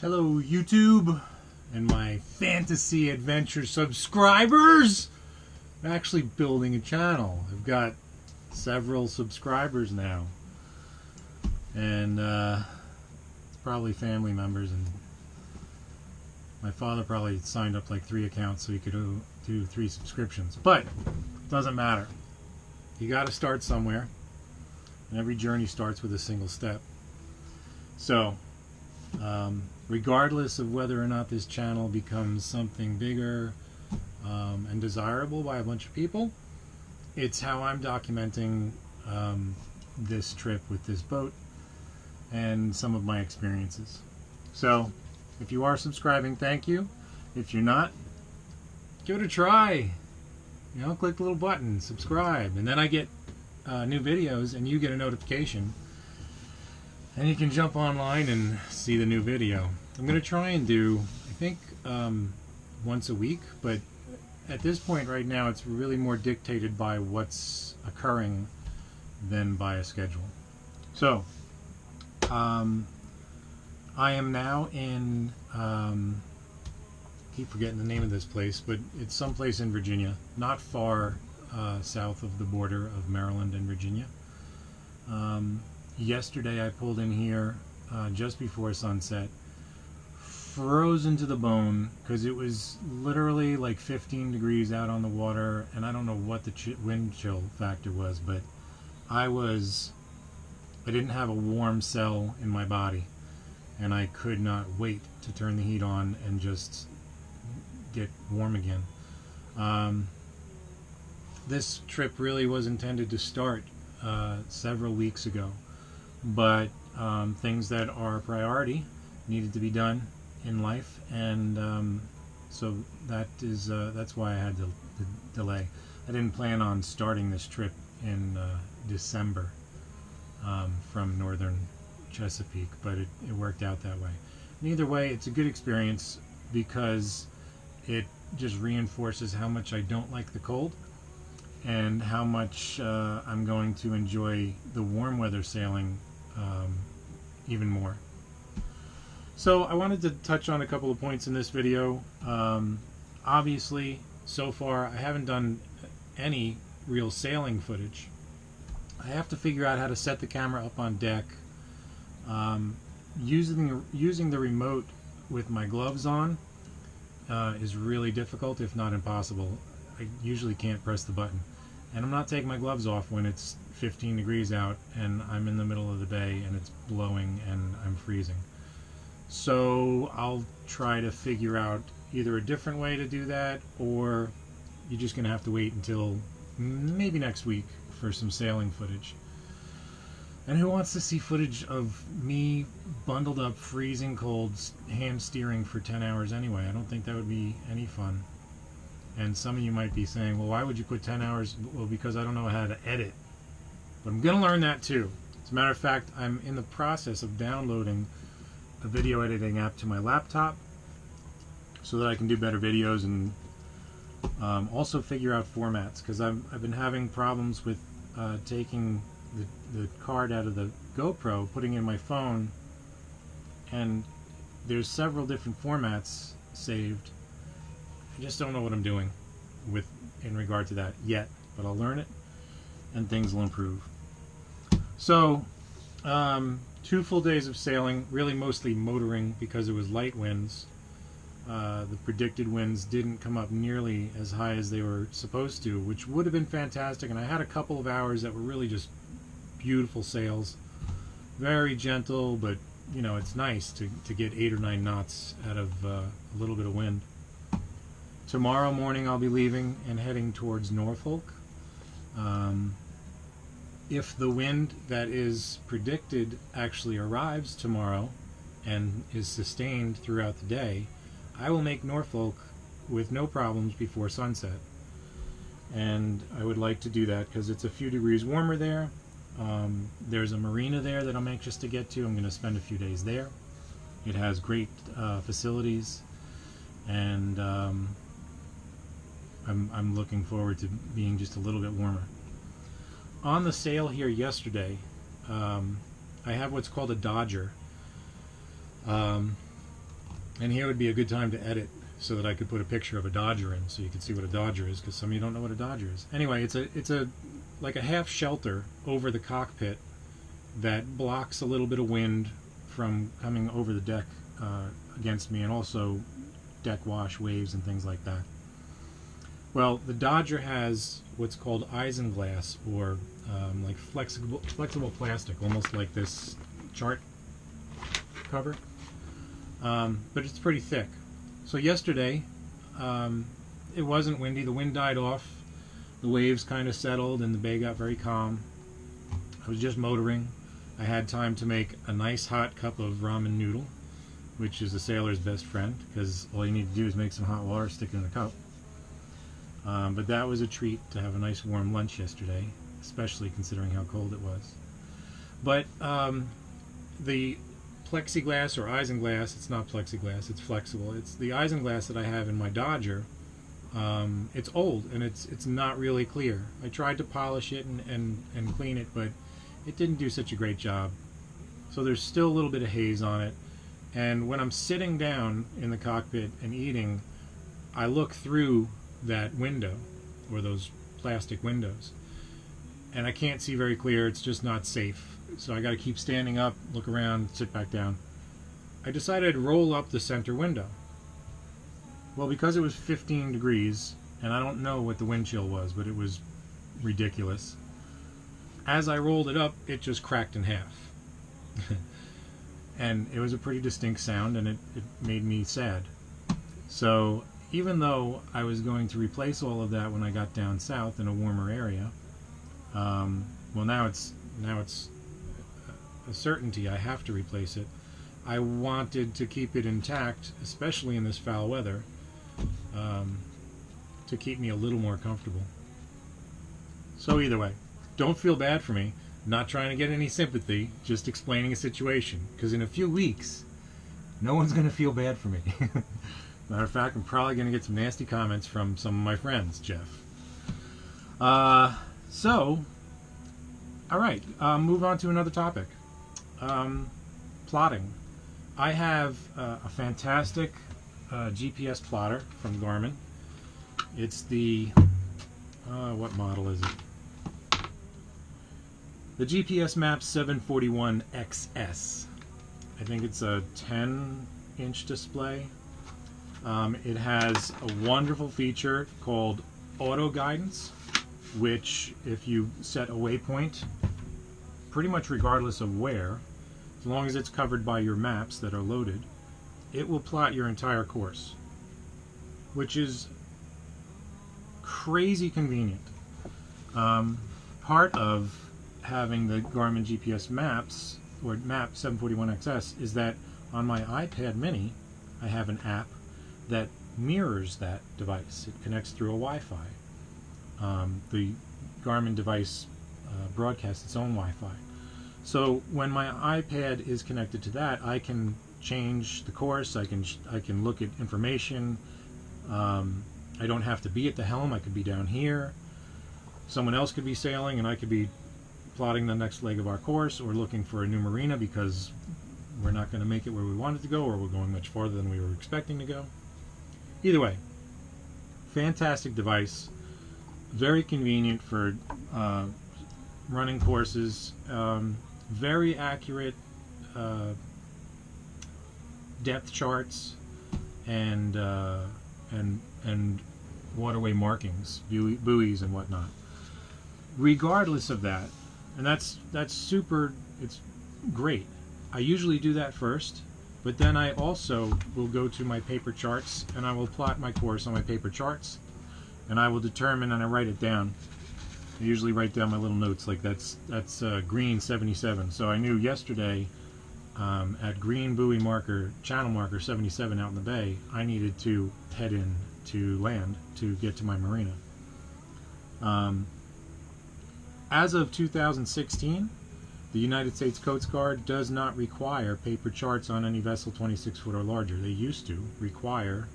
Hello YouTube and my FantaSea Adventures subscribers. I'm actually building a channel. I've got several subscribers now, and it's probably family members, and my father probably signed up like 3 accounts so he could do 3 subscriptions, but it doesn't matter. You got to start somewhere, and every journey starts with a single step. So regardless of whether or not this channel becomes something bigger and desirable by a bunch of people, it's how I'm documenting this trip with this boat and some of my experiences. So if you are subscribing, thank you. If you're not, give it a try. You know, click the little button, subscribe, and then I get new videos and you get a notification. And you can jump online and see the new video. I'm going to try and do, I think, once a week, but at this point right now it's really more dictated by what's occurring than by a schedule. So, I am now in, keep forgetting the name of this place, but it's someplace in Virginia, not far south of the border of Maryland and Virginia. Yesterday I pulled in here just before sunset, frozen to the bone because it was literally like 15 degrees out on the water, and I don't know what the wind chill factor was, but I didn't have a warm cell in my body, and I could not wait to turn the heat on and just get warm again. This trip really was intended to start several weeks ago, but things that are a priority needed to be done in life, and so that's why I had to delay. I didn't plan on starting this trip in December from northern Chesapeake, but it worked out that way. And either way, it's a good experience because it just reinforces how much I don't like the cold and how much I'm going to enjoy the warm weather sailing even more. So I wanted to touch on a couple of points in this video. Obviously, so far I haven't done any real sailing footage. I have to figure out how to set the camera up on deck. Using the remote with my gloves on is really difficult, if not impossible. I usually can't press the button. And I'm not taking my gloves off when it's 15 degrees out and I'm in the middle of the bay and it's blowing and I'm freezing. So I'll try to figure out either a different way to do that, or you're just going to have to wait until maybe next week for some sailing footage. And who wants to see footage of me bundled up, freezing cold, hand steering for 10 hours anyway? I don't think that would be any fun. And some of you might be saying, well, why would you put 10 hours? Well, because I don't know how to edit. But I'm going to learn that too. As a matter of fact, I'm in the process of downloading a video editing app to my laptop so that I can do better videos and also figure out formats, because I've been having problems with taking the card out of the GoPro, putting it in my phone, and there's several different formats saved. I just don't know what I'm doing in regard to that yet, but I'll learn it and things will improve. So 2 full days of sailing, really mostly motoring because it was light winds. The predicted winds didn't come up nearly as high as they were supposed to, which would have been fantastic, and I had a couple of hours that were really just beautiful sails, very gentle, but you know, it's nice to get 8 or 9 knots out of a little bit of wind. Tomorrow morning I'll be leaving and heading towards Norfolk. If the wind that is predicted actually arrives tomorrow and is sustained throughout the day, I will make Norfolk with no problems before sunset. And I would like to do that because it's a few degrees warmer there. There's a marina there that I'm anxious to get to. I'm going to spend a few days there. It has great facilities, and I'm looking forward to being just a little bit warmer. On the sail here yesterday, I have what's called a Dodger. And here would be a good time to edit so that I could put a picture of a Dodger in so you could see what a Dodger is, because some of you don't know what a Dodger is. Anyway, it's a like a half shelter over the cockpit that blocks a little bit of wind from coming over the deck against me, and also deck wash, waves, and things like that. Well, the Dodger has what's called isinglass, or like flexible plastic, almost like this chart cover, but it's pretty thick. So yesterday, it wasn't windy. The wind died off. The waves kind of settled, and the bay got very calm. I was just motoring. I had time to make a nice hot cup of ramen noodle, which is a sailor's best friend, because all you need to do is make some hot water, stick it in a cup. But that was a treat to have a nice warm lunch yesterday, especially considering how cold it was. But the plexiglass or isinglass, it's not plexiglass, it's flexible. It's the isinglass that I have in my Dodger. It's old and it's not really clear. I tried to polish it and clean it, but it didn't do such a great job. So there's still a little bit of haze on it. And when I'm sitting down in the cockpit and eating, I look through that window, or those plastic windows, and I can't see very clear. It's just not safe. So I got to keep standing up, look around, sit back down. I decided to roll up the center window. Well, because it was 15 degrees, and I don't know what the wind chill was, but it was ridiculous. As I rolled it up, it just cracked in half. And it was a pretty distinct sound, and it made me sad. So even though I was going to replace all of that when I got down south in a warmer area, well, now it's a certainty I have to replace it. I wanted to keep it intact, especially in this foul weather, to keep me a little more comfortable. So either way, don't feel bad for me. Not trying to get any sympathy, just explaining a situation. Because in a few weeks, no one's going to feel bad for me. Matter of fact, I'm probably going to get some nasty comments from some of my friends, Jeff. So, alright, move on to another topic. Plotting. I have a fantastic GPS plotter from Garmin. It's the, what model is it? The GPS Map 741 XS. I think it's a 10-inch display. It has a wonderful feature called auto guidance, which if you set a waypoint, pretty much regardless of where, as long as it's covered by your maps that are loaded, it will plot your entire course, which is crazy convenient. Part of having the Garmin GPS maps, or Map 741XS, is that on my iPad mini I have an app that mirrors that device. It connects through a Wi-Fi. The Garmin device broadcasts its own Wi-Fi. So when my iPad is connected to that, I can change the course, I can look at information. I don't have to be at the helm, I could be down here. Someone else could be sailing and I could be plotting the next leg of our course, or looking for a new marina because we're not going to make it where we wanted to go, or we're going much farther than we were expecting to go. Either way, fantastic device, very convenient for running courses, very accurate depth charts and waterway markings, buoys and whatnot. Regardless of that, and that's super, it's great. I usually do that first, but then I also will go to my paper charts and I will plot my course on my paper charts, and I will determine, and I write it down. I usually write down my little notes, like that's green 77. So I knew yesterday at green buoy marker, channel marker 77 out in the bay, I needed to head in to land to get to my marina. As of 2016, the United States Coast Guard does not require paper charts on any vessel 26 foot or larger. They used to require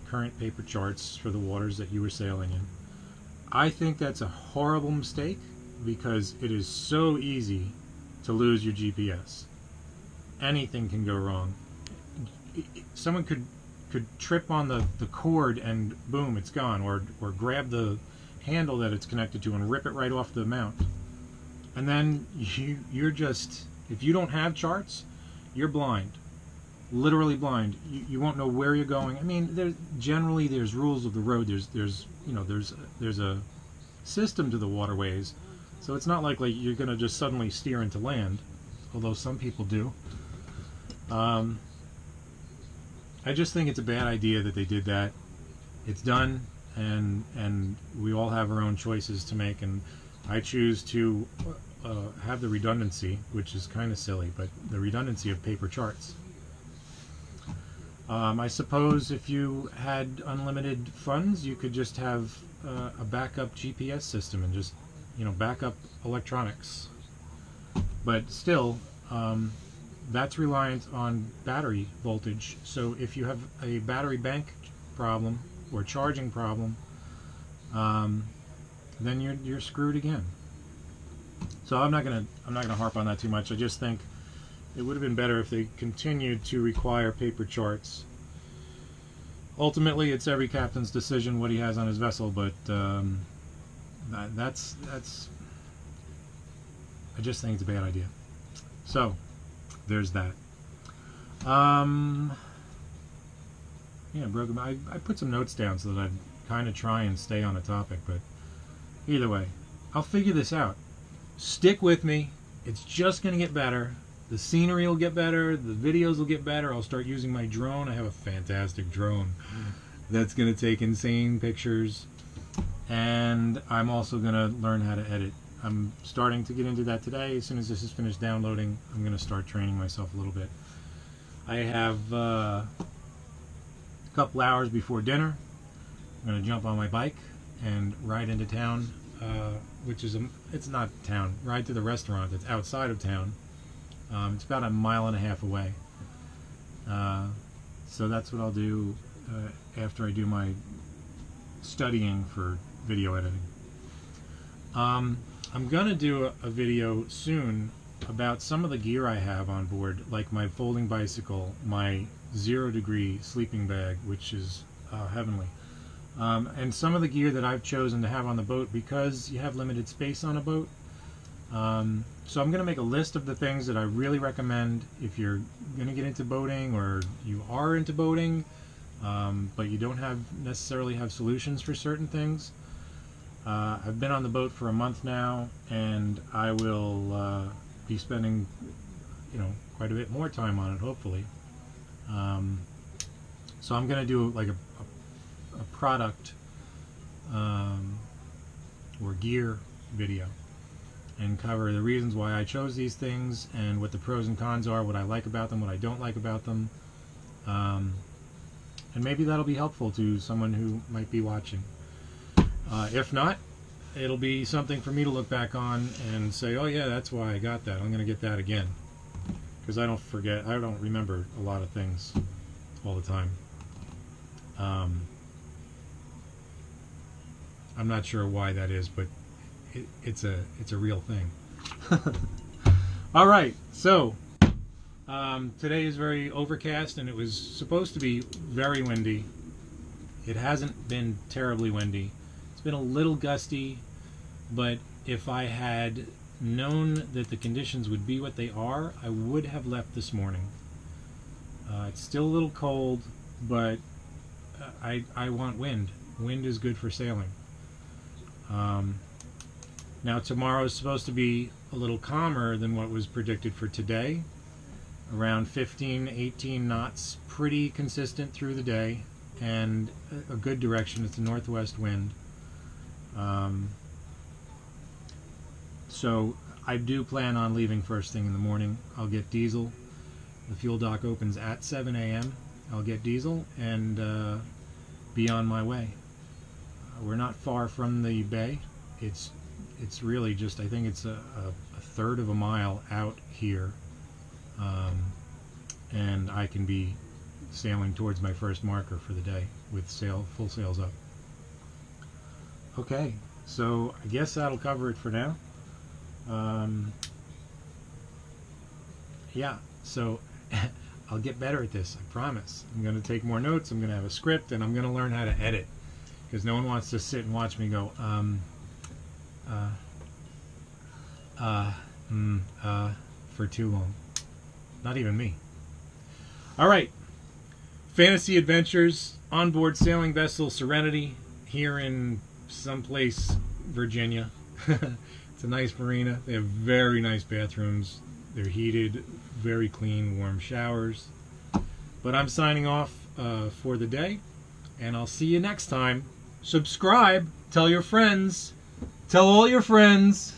current paper charts for the waters that you were sailing in. I think that's a horrible mistake, because it is so easy to lose your GPS. Anything can go wrong. someone could trip on the cord and boom, it's gone, or grab the handle that it's connected to and rip it right off the mount. And then you're just, if you don't have charts, you're blind, literally blind. You won't know where you're going. I mean, there's rules of the road. There's a system to the waterways, so it's not like you're gonna just suddenly steer into land, although some people do. I just think it's a bad idea that they did that. It's done, and we all have our own choices to make, and I choose to have the redundancy, which is kind of silly, but the redundancy of paper charts. I suppose if you had unlimited funds, you could just have a backup GPS system and just, backup electronics. But still, that's reliant on battery voltage. So if you have a battery bank problem or charging problem, then you're screwed again. So I'm not gonna harp on that too much. I just think it would have been better if they continued to require paper charts. Ultimately, it's every captain's decision what he has on his vessel, but that's I just think it's a bad idea. So there's that. Yeah, broken. I put some notes down so that I'd kind of try and stay on a topic, but either way, I'll figure this out. Stick with me. It's just going to get better. The scenery will get better. The videos will get better. I'll start using my drone. I have a fantastic drone that's going to take insane pictures. And I'm also going to learn how to edit. I'm starting to get into that today. As soon as this is finished downloading, I'm going to start training myself a little bit. I have a couple hours before dinner. I'm going to jump on my bike and ride into town, which is it's not town. Ride to the restaurant that's outside of town. It's about a mile and a half away. So that's what I'll do after I do my studying for video editing. I'm gonna do a video soon about some of the gear I have on board, like my folding bicycle, my 0-degree sleeping bag, which is heavenly, and some of the gear that I've chosen to have on the boat because you have limited space on a boat. So I'm going to make a list of the things that I really recommend if you're going to get into boating, or you are into boating, but you don't necessarily have solutions for certain things. I've been on the boat for a month now, and I will be spending, quite a bit more time on it, hopefully. So I'm going to do like a product or gear video and cover the reasons why I chose these things and what the pros and cons are, what I like about them, what I don't like about them. And maybe that'll be helpful to someone who might be watching. If not, it'll be something for me to look back on and say, oh yeah, that's why I got that. I'm going to get that again. Because I don't remember a lot of things all the time. I'm not sure why that is, but it's a real thing. All right, so today is very overcast, and it was supposed to be very windy. It hasn't been terribly windy. It's been a little gusty, but if I had known that the conditions would be what they are, I would have left this morning. It's still a little cold, but I want wind. Wind is good for sailing. Now tomorrow is supposed to be a little calmer than what was predicted for today. Around 15, 18 knots, pretty consistent through the day, and a good direction. It's a northwest wind. So I do plan on leaving first thing in the morning. I'll get diesel. The fuel dock opens at 7 a.m. I'll get diesel and be on my way. We're not far from the bay. It's really just, I think it's a third of a mile out here, and I can be sailing towards my first marker for the day with full sails up. Okay, so I guess that'll cover it for now. Yeah, so I'll get better at this. I promise. I'm going to take more notes. I'm going to have a script, and I'm going to learn how to edit, because no one wants to sit and watch me go for too long. Not even me. All right. FantaSea Adventures, onboard sailing vessel Serenity, here in someplace, Virginia. It's a nice marina. They have very nice bathrooms. They're heated, very clean, warm showers. But I'm signing off for the day, and I'll see you next time. Subscribe. Tell your friends. Tell all your friends.